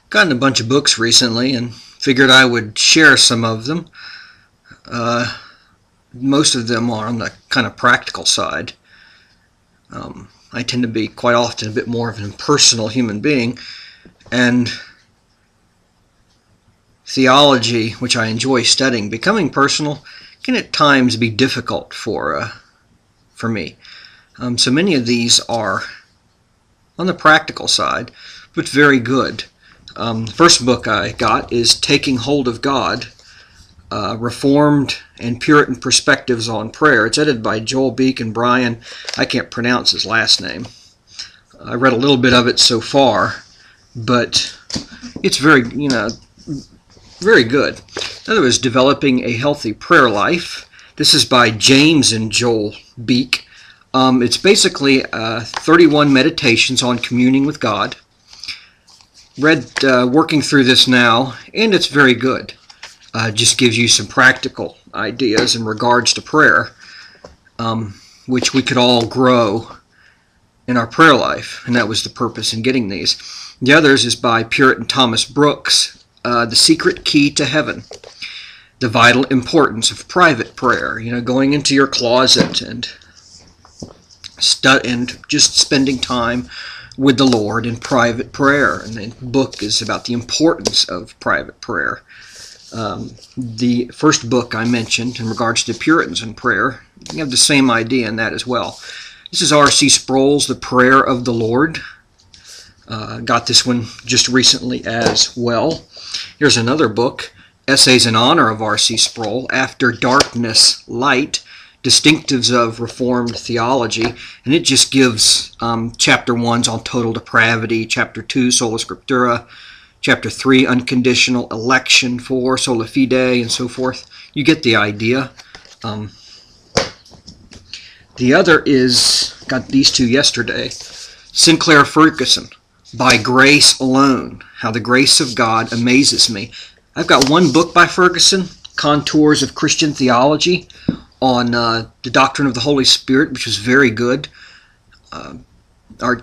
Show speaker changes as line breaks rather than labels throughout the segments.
gotten a bunch of books recently and figured I would share some of them. Most of them are on the kind of practical side. I tend to be quite often a bit more of an impersonal human being, and theology, which I enjoy studying, becoming personal can at times be difficult for me. So many of these are on the practical side, but very good. The first book I got is Taking Hold of God, Reformed and Puritan Perspectives on Prayer. It's edited by Joel Beek and Brian. I can't pronounce his last name. I read a little bit of it so far, but it's very, very good. Another is Developing a Healthy Prayer Life. This is by James and Joel Beek. It's basically 31 meditations on communing with God. Working through this now, and it's very good. Just gives you some practical ideas in regards to prayer, which we could all grow in our prayer life, and that was the purpose in getting these. The others is by Puritan Thomas Brooks, The Secret Key to Heaven, The Vital Importance of Private Prayer. Going into your closet and just spending time with the Lord in private prayer. And the book is about the importance of private prayer. The first book I mentioned in regards to Puritans and prayer, you have the same idea in that as well. This is R.C. Sproul's The Prayer of the Lord. Got this one just recently as well. Here's another book, Essays in Honor of R.C. Sproul, After Darkness, Light, Distinctives of Reformed Theology, and it just gives Chapter 1's on total depravity, Chapter 2, Sola Scriptura, Chapter 3, Unconditional Election, 4, Sola Fide, and so forth. You get the idea. The other is, got these two yesterday, Sinclair Ferguson, By Grace Alone, How the Grace of God Amazes Me. I've got one book by Ferguson, Contours of Christian Theology, on the doctrine of the Holy Spirit, which was very good. Our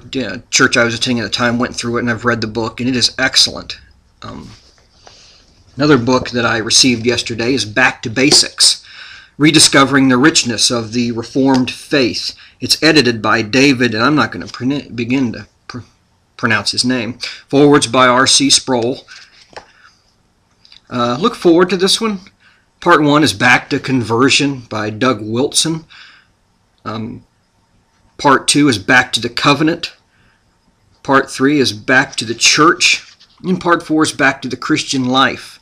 church I was attending at the time went through it, and I've read the book, and it is excellent. Another book that I received yesterday is Back to Basics, Rediscovering the Richness of the Reformed Faith. It's edited by David, and I'm not going to begin to pronounce his name. Forwards by R.C. Sproul. Look forward to this one. Part 1 is Back to Conversion by Doug Wilson. Part 2 is Back to the Covenant. Part 3 is Back to the Church. And Part 4 is Back to the Christian Life.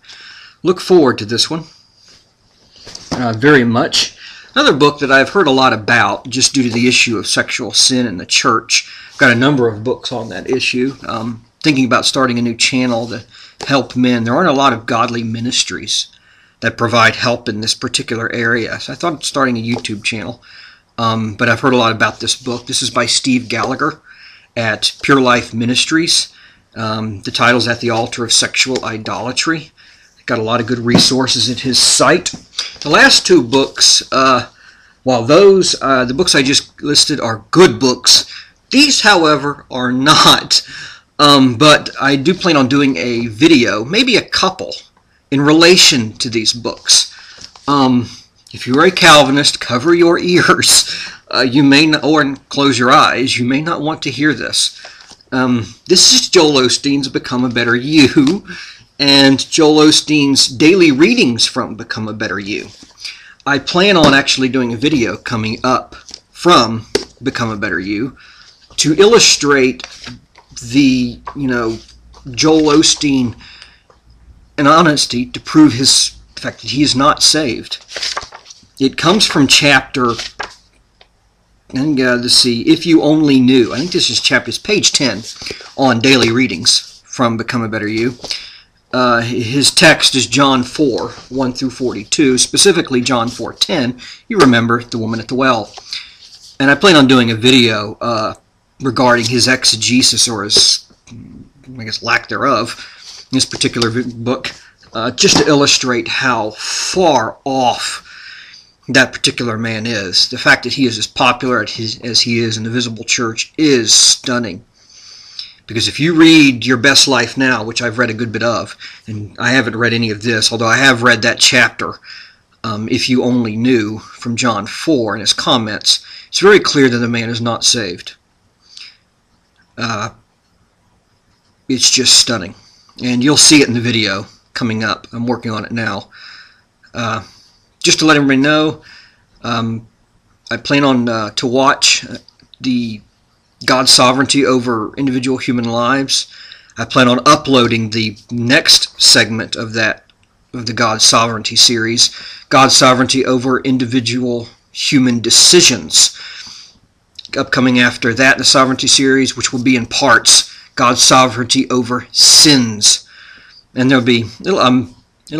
Look forward to this one very much. Another book that I've heard a lot about, just due to the issue of sexual sin in the church. I've got a number of books on that issue. Thinking about starting a new channel to help men. There aren't a lot of godly ministries that provide help in this particular area. So I thought of starting a YouTube channel. But I've heard a lot about this book. This is by Steve Gallagher at Pure Life Ministries. The title's At the Altar of Sexual Idolatry. Got a lot of good resources at his site. The last two books, while those, the books I just listed are good books, these, however, are not. But I do plan on doing a video, maybe a couple, in relation to these books. If you're a Calvinist, cover your ears. You may not, or close your eyes. You may not want to hear this. This is Joel Osteen's Become a Better You, and Joel Osteen's daily readings from Become a Better You. I plan on actually doing a video coming up from Become a Better You to illustrate the, Joel Osteen in honesty to prove the fact that he is not saved. It comes from chapter, let's see, If You Only Knew. I think this is page 10 on daily readings from Become a Better You. His text is John 4, 1 through 42, specifically John 4:10. You remember the woman at the well. And I plan on doing a video regarding his exegesis, or his, lack thereof, in this particular book, just to illustrate how far off that particular man is. The fact that he is as popular as he is in the visible church is stunning. Because if you read Your Best Life Now, which I've read a good bit of, and I haven't read any of this, although I have read that chapter, If You Only Knew, from John 4, and his comments, it's very clear that the man is not saved. It's just stunning. And you'll see it in the video coming up. I'm working on it now. Just to let everybody know, I plan on to watch the God's sovereignty over individual human lives. I plan on uploading the next segment of the God's sovereignty series, God's sovereignty over individual human decisions. Upcoming after that, the sovereignty series, which will be in parts, God's sovereignty over sins. And it'll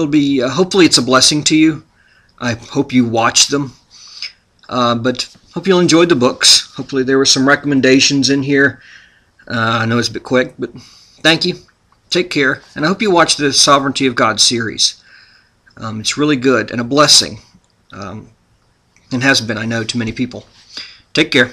be hopefully it's a blessing to you. I hope you watch them. But hope you enjoyed the books. Hopefully there were some recommendations in here. I know it's a bit quick, but thank you. Take care. And I hope you watch the Sovereignty of God series. It's really good and a blessing. And has been, I know, to many people. Take care.